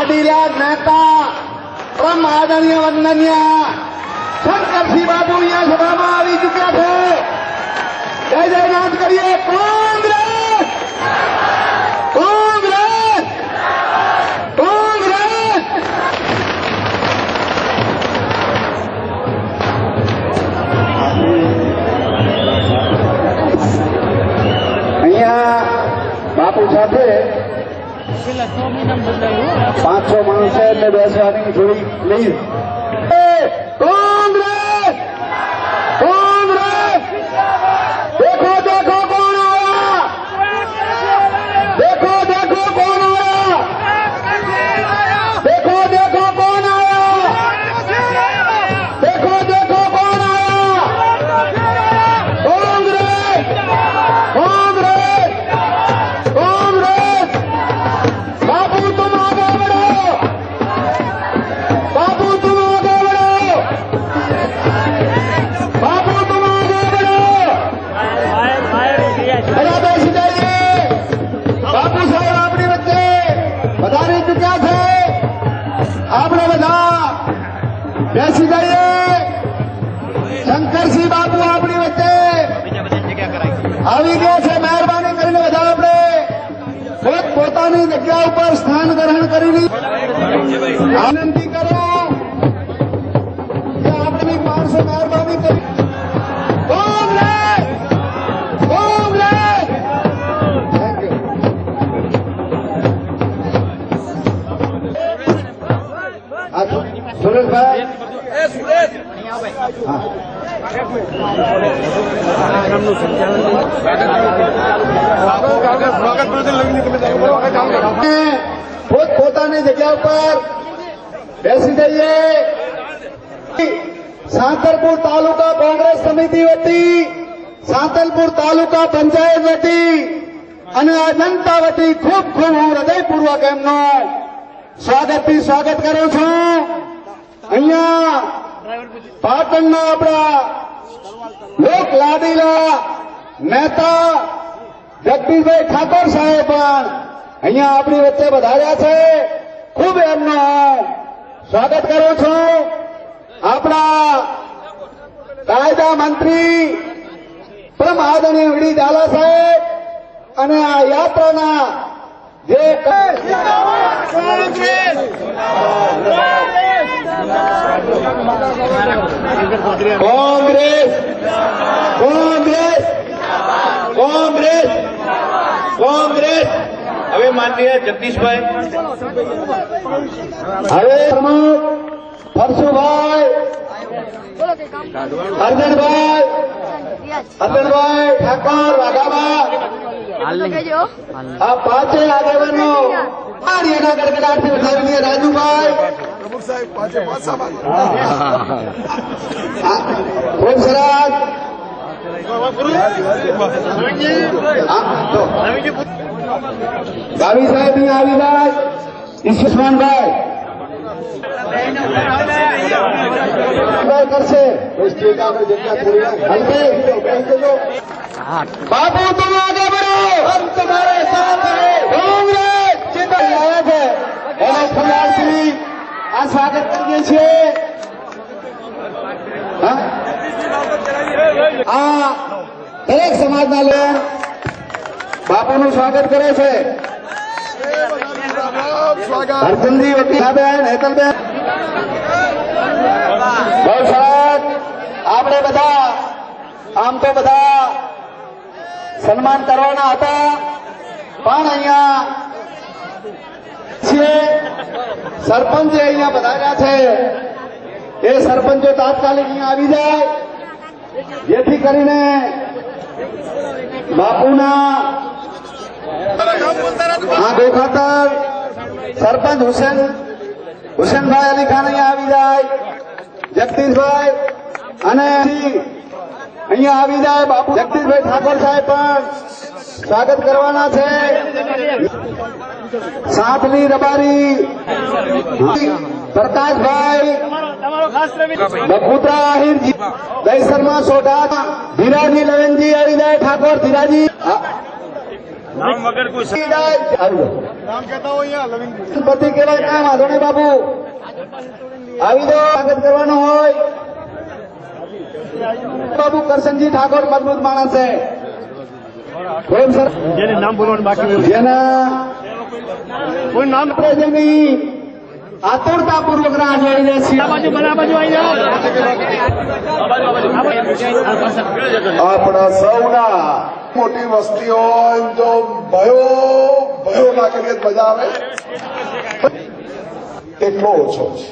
લાડીલા નેતા પરમ આદરણીય વંદનીય શંકરસિંહ બાપુ અહીંયા સભામાં આવી ચૂક્યા છે. જય જયનાથ કરીએ. કોંગ્રેસ કોંગ્રેસ કોંગ્રેસ. અહીંયા બાપુ સાથે 500 માણસો એમને બેસવાની થોડી પ્લીઝ. કોંગ્રેસ કોંગ્રેસ. देखो देखो कौन आया, देखो देखो कौन आया, देखो देखो कौन आया, देखो देखो कौन आया. कांग्रेस कांग्रेस कांग्रेस. बापू तुम आगे बढ़ो, बापू तुम आगे बढ़ो, बापू तुम आगे बढ़ो. બધા બેસી જઈએ. બાપુ સાહેબ આપણી વચ્ચે વધારી ચૂક્યા છે. આપણે બધા બેસી જઈએ. શંકરસિંહ બાપુ આપણી વચ્ચે આવી ગયા છે. મહેરબાની કરીને બધા આપણે પોતાની જગ્યા ઉપર સ્થાન ગ્રહણ કરી આનંદી કરો કે આપણી 500 મહેરબાની કરી. સુરેશભાઈ પોતાની જગ્યા ઉપર બેસી જઈએ. સાંતલપુર તાલુકા કોંગ્રેસ સમિતિ વતી, સાંતલપુર તાલુકા પંચાયત વતી અને આ જનતા વતી ખૂબ ખૂબ હું હૃદયપૂર્વક એમનું સ્વાગતથી સ્વાગત કરું છું. અહીંયા પાટણના આપણા લોક લાડીલા નેતા જગદીશભાઈ ઠાકોર સાહેબ પણ અહીંયા આપણી વચ્ચે વધાર્યા છે. ખૂબ એમનું સ્વાગત કરું છું. આપણા કાયદા મંત્રી પરમ આદરણીય વીડી ઝાલા સાહેબ અને આ યાત્રાના જે કોંગ્રેસ કોંગ્રેસ કોંગ્રેસ કોંગ્રેસ. હવે માનનીય જગદીશભાઈ, હવે પ્રમુખ ફરસુભાઈ, અર્જનભાઈ ઠાકોર, વાઘાબા, આ પાંચે આગેવાનો એના ગડગડાટથી વધાવીએ. રાજુભાઈ ખૂબ સરસ. ગાવી સાહેબ આવી જાય. ઈશ્વરભાઈ કરશે. बापू तुम आगे बढ़ो, हम तुम्हारे साथ हैं. कांग्रेस जिंदाबाद है. આ સ્વાગત કરીએ છીએ. આ દરેક સમાજના લોકો બાપુનું સ્વાગત કરે છે. હરચંદી વકીલાબેન, હેતલબેન, બહુ સરસ. આપણે બધા આમ તો બધા સન્માન કરવાના હતા, પણ અહીંયા છે સરપંચ અહીંયા પધાર્યા છે. એ સરપંચો તાત્કાલિક અહીંયા આવી જાય, જેથી કરીને બાપુના આંખો ખાતર સરપંચ હુસેનભાઈ અલી ખાન અહીંયા આવી જાય. જગદીશભાઈ અને અહીંયા આવી જાય. બાપુ જગદીશભાઈ ઠાકોર સાહેબ પણ સ્વાગત કરવાના છે. સાતલી રબારી પ્રકાશભાઈ, બપુત્રા આહિરજી, દહીસરમાં સોઢા, ધીરાજી લવનજી આવી જાય. ઠાકોર ધીરાજી, નામ વગર કોઈ પતિ કહેવાય ના વાંધો નહીં બાપુ આવી દો સ્વાગત કરવાનું હોય બાબુ કરશનજી ઠાકોર મજબૂત માણસ છે જેને નામ બોલવાનું બાકી જેના કોઈ નામ જેની આતુરતા પૂર્વક રાહ જોઈ રહે છે આપણા સૌના મોટી વસ્તી હોય તો ભયો ના કરીએ તો મજા આવે એટલો ઓછો છે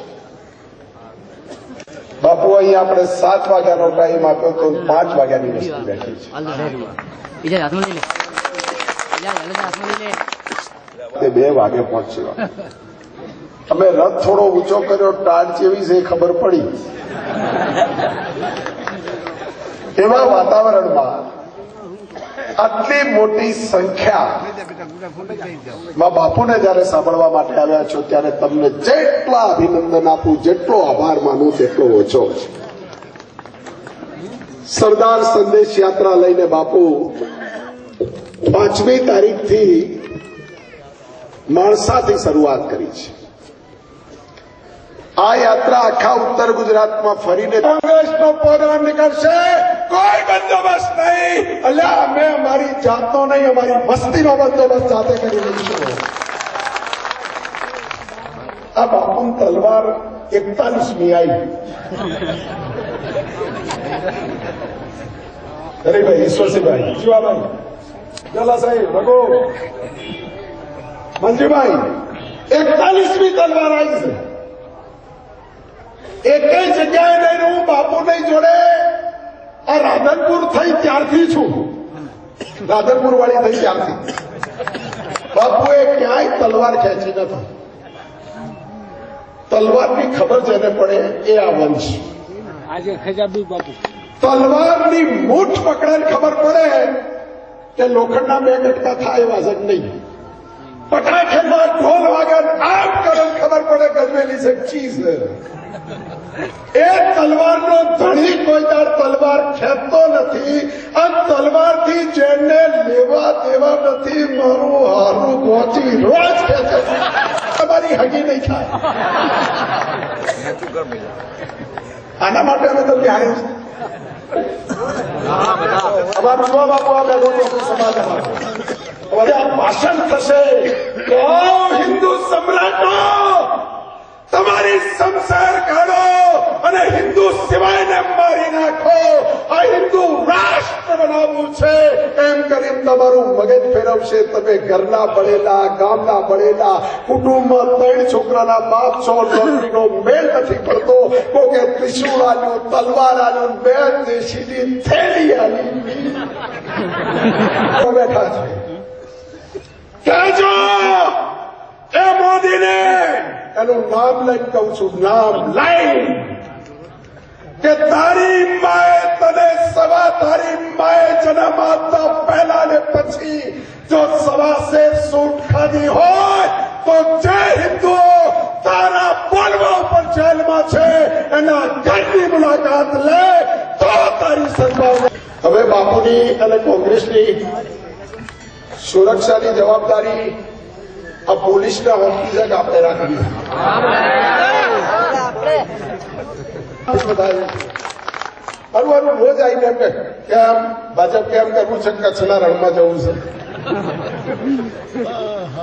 બાપુ અહીં આપણે 7 વાગ્યાનો ટાઈમ આપ્યો તો 5 વાગ્યાની વસ્તી બેઠી છે 2 વાગે પહોંચ્યો અમે રથ થોડો ઊંચો કર્યો ટાળ જેવી છે ખબર પડી એવા વાતાવરણમાં આટલી મોટી સંખ્યામાં બાપુને જયારે સાંભળવા માટે આવ્યા છો ત્યારે તમને જેટલા અભિનંદન આપું જેટલો આભાર માનું તેટલો ઓછો છે સરદાર સંદેશ યાત્રા લઈને બાપુ 5મી તારીખથી માણસાથી શરૂઆત કરી છે આ યાત્રા આખા ઉત્તર ગુજરાતમાં ફરીને કોંગ્રેસનો પ્રોગ્રામ નીકળશે કોઈ બંદોબસ્ત નહીં એટલે અમે અમારી જાતનો નહીં અમારી વસ્તીનો બંદોબસ્ત જાતે કરી લઈશું આ બાપુની તલવાર 41મી આવી અરે ભાઈ ઈશ્વરસિંહભાઈ જીવાભાઈ જલા સાહેબ રઘુ મંજુભાઈ 41મી તલવાર આવી છે એક જગ્યાએ નહીં હું બાપુ નહીં જોડે આ રાધનપુર થઈ ત્યારથી છું રાધનપુર વાળી થઈ ત્યારથી બાપુએ ક્યાંય તલવાર ખેંચી નથી તલવારની ખબર જેને પડે એ આ વંશ આજે ખજાબી બાપુ તલવારની મૂઠ પકડે ખબર પડે કે લોખંડના 2 કટકા થાય એવા જ નહીં પકડા ખેલવા ઢોલ વાગે આમ કરે ખબર પડે ગજવેલી છે ચીજ એ તલવારનો ધણી કોઈ દાડ તલવાર ખેંચતો નથી આ તલવારથી જેને લેવા દેવા નથી મારું હારું પહોંચી રોજ ખેંચે તમારી હગી નહીં થાય આના માટે અમે તમને આવ્યું અમારું જો બાપુ આ બેઠો સમાજ અમારે આ ભાષણ થશે કે હિન્દુ સમ્રાટો તમારી સંસાર કાઢો અને હિન્દુ સિવાયને મારી નાખો આ હિન્દુ રાષ્ટ્ર બનાવવું છે એમ કરીને તમારું મગજ ફેરવશે તમે ઘરના બળેલા ગામના બળેલા કુટુંબમાં 3 છોકરાના બાપ છો નોકરીનો મેળ નથી પડતો કોકે ત્રિશુળ આલ્યું તલવાર આલ્યું 2 દેશીની થેલી આલી બેઠા છે કહેજો એ મોદીને એનું નામ લઈને કહું છું નામ લઈ કે તારી માએ તને તારી માએ જન્મ આપતા પહેલા ને પછી જો સવાસે સૂટ ખાધી હોય તો જે હિન્દુઓ તારા બોલવા ઉપર જેલમાં છે એના ઘરની મુલાકાત લે તો તારી સંભાવના હવે બાપુની અને કોંગ્રેસની સુરક્ષાની જવાબદારી આ પોલીસના ઓફિસર આપણે રાખવી રોજ આવીને એમ કે કેમ ભાજપ કેમ કરવું છે કચ્છના રણમાં જવું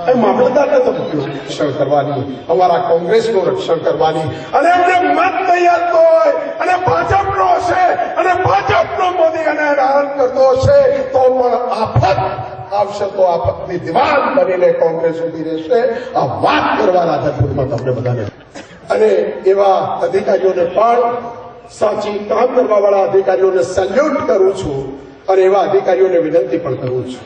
છે મામલતદારને તો રક્ષણ કરવાની અમારા કોંગ્રેસનું રક્ષણ કરવાની અને એમને મત નહીં આપતો હોય અને ભાજપનો હશે અને ભાજપનો મોદી અને હેરાન કરતો હશે તો પણ આફત આવશે તો આફતની દિવાલ બનીને કોંગ્રેસ ઉભી રહેશે આ વાત કરવા રાધનપુરમાં તમને બધાને અને એવા અધિકારીઓને પણ સાચી કામ કરવા વાળા અધિકારીઓને સેલ્યુટ કરું છું અને એવા અધિકારીઓને વિનંતી પણ કરું છું